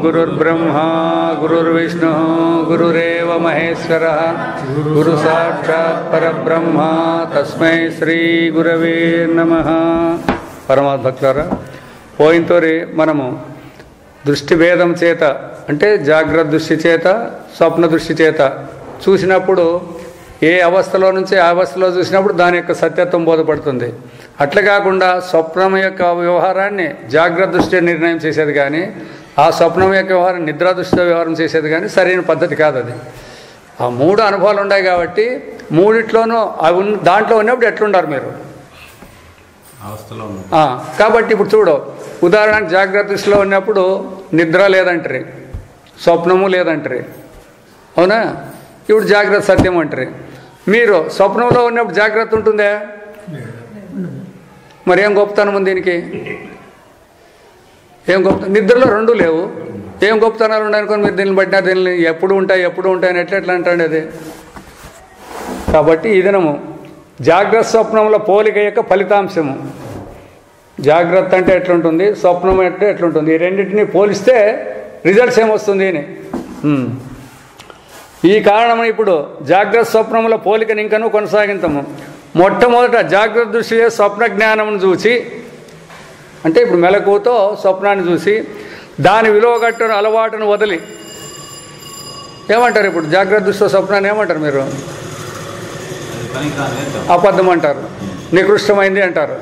गुरुर्ब्रह्मा गुरुर्विष्णु गुरुरेव महेश्वरः गुरु साक्षात् परब्रह्म तस्मै श्री गुरवे नमः। పరమాత్మ భక్తులారా, పోయినతోరి మనము దృష్టి భేదం చేత అంటే జాగ్రత్త దృష్టి చేత స్వప్న దృష్టి చేత చూసినప్పుడు ఏ అవస్థలో నుంచి ఆ అవస్థలో చూసినప్పుడు దాని యొక్క సత్యత్వం బోధపడుతుంది. అట్లా కాకుండా స్వప్నం యొక్క వ్యవహారాన్ని జాగ్రత్త దృష్టి నిర్ణయం చేసేది కానీ ఆ స్వప్నం యొక్క వ్యవహారం నిద్రా దృష్టితో వ్యవహారం చేసేది కానీ సరైన పద్ధతి కాదు. అది ఆ మూడు అనుభవాలు ఉన్నాయి కాబట్టి మూడిట్లోనూ అవి దాంట్లో ఉన్నప్పుడు ఎట్లుండారు మీరు కాబట్టి ఇప్పుడు చూడు, ఉదాహరణకు జాగ్రత్త దృష్టిలో ఉన్నప్పుడు నిద్ర లేదంటారు, స్వప్నము లేదంటారు, అవునా? ఇప్పుడు జాగ్రత్త సత్యం అంటారు. మీరు స్వప్నంలో ఉన్నప్పుడు జాగ్రత్త ఉంటుందే, మరి ఏం గొప్పతనం ఉంది దీనికి? ఏం గొప్ప నిద్రలో రెండు లేవు, ఏం గొప్పతనాలు ఉన్నాయనుకొని మీరు దీన్ని బట్టినా దీన్ని ఎప్పుడు ఉంటాయని ఎట్లా అంటాండి అది. కాబట్టి ఈ దినము జాగ్రత్త స్వప్నంలో పోలిక యొక్క ఫలితాంశము. జాగ్రత్త అంటే ఎట్లుంటుంది, స్వప్నం అంటే ఎట్లుంటుంది, ఈ రెండింటిని పోలిస్తే రిజల్ట్స్ ఏమొస్తుంది అని. ఈ కారణం ఇప్పుడు జాగ్రత్త స్వప్నముల పోలికను ఇంకనూ కొనసాగించము. మొట్టమొదట జాగ్రత్త దృష్టియే స్వప్న జ్ఞానమును చూసి, అంటే ఇప్పుడు మెలకువతో స్వప్నాన్ని చూసి దాని విలువ కట్టను అలవాటును వదిలి ఏమంటారు? ఇప్పుడు జాగ్రత్త దృష్టితో స్వప్నాన్ని ఏమంటారు మీరు? అబద్ధం అంటారు, నికృష్టమైంది అంటారు.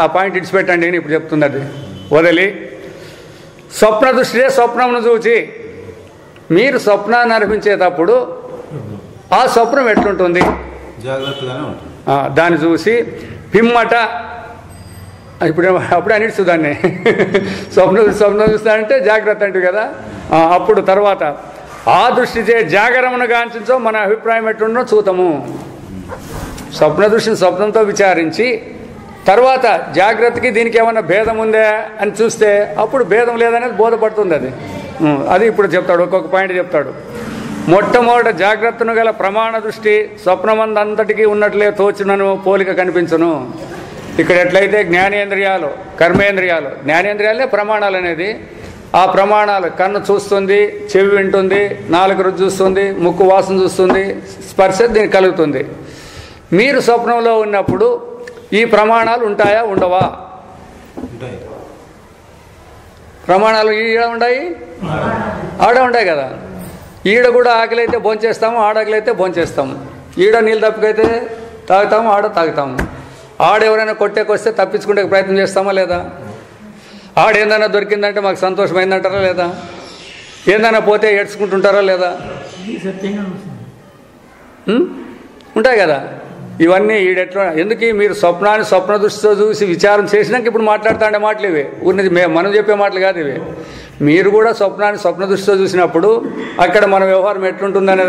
ఆ పాయింట్ ఇడిచిపెట్టండి అని ఇప్పుడు చెప్తుంది. అది వదిలి స్వప్న దృష్టియే స్వప్నమును చూచి, మీరు స్వప్నాన్ని అనిపించేటప్పుడు ఆ స్వప్నం ఎట్లుంటుంది జాగ్రత్తగానే ఉంటుంది. దాన్ని చూసి పిమ్మట ఇప్పుడు అప్పుడే అనిచ్చు దాన్ని స్వప్నం చూస్తానంటే జాగ్రత్త అంటే కదా. అప్పుడు తర్వాత ఆ దృష్టిచే జాగరమును గాంచో మన అభిప్రాయం ఎట్లుండో చూతము. స్వప్న దృష్టిని స్వప్నంతో విచారించి తర్వాత జాగ్రత్తకి దీనికి ఏమైనా భేదం ఉందా అని చూస్తే అప్పుడు భేదం లేదనేది బోధపడుతుంది. అది ఇప్పుడు చెప్తాడు, ఒక్కొక్క పాయింట్ చెప్తాడు. మొట్టమొదట జాగ్రత్తను గల ప్రమాణ దృష్టి స్వప్నమందంతటికీ ఉన్నట్లే తోచునను పోలిక కనిపించును. ఇక్కడ ఎట్లయితే జ్ఞానేంద్రియాలు కర్మేంద్రియాలు, జ్ఞానేంద్రియాలే ప్రమాణాలు అనేది, ఆ ప్రమాణాలు కన్ను చూస్తుంది, చెవి వింటుంది, నాలుగు రుచి చూస్తుంది, ముక్కు వాసన చూస్తుంది, స్పర్శ దీనికి కలుగుతుంది. మీరు స్వప్నంలో ఉన్నప్పుడు ఈ ప్రమాణాలు ఉంటాయా ఉండవా? ప్రమాణాలు ఈడ ఉన్నాయి, ఆడ ఉంటాయి కదా. ఈడ కూడా ఆకలి అయితే భోంచేస్తాము, ఆడకలి అయితే భోంచేస్తాము. ఈడ నీళ్ళు తప్పికైతే తాగుతాము, ఆడ తాగుతాము. ఆడెవరైనా కొట్టేకొస్తే తప్పించుకునే ప్రయత్నం చేస్తామా లేదా? ఆడేందైనా దొరికిందంటే మాకు సంతోషమైందంటారా లేదా? ఏందైనా పోతే ఏడ్చుకుంటుంటారా లేదా? ఉంటాయి కదా. ఇవన్నీ ఈడెట్లా ఎందుకు మీరు స్వప్నాన్ని స్వప్న దృష్టితో చూసి విచారం చేసినాక ఇప్పుడు మాట్లాడుతాండే మాటలు ఇవే. ఊరిని మనం చెప్పే మాటలు కాదు ఇవే. మీరు కూడా స్వప్నాన్ని స్వప్న దృష్టితో చూసినప్పుడు అక్కడ మన వ్యవహారం ఎట్లుంటుందనే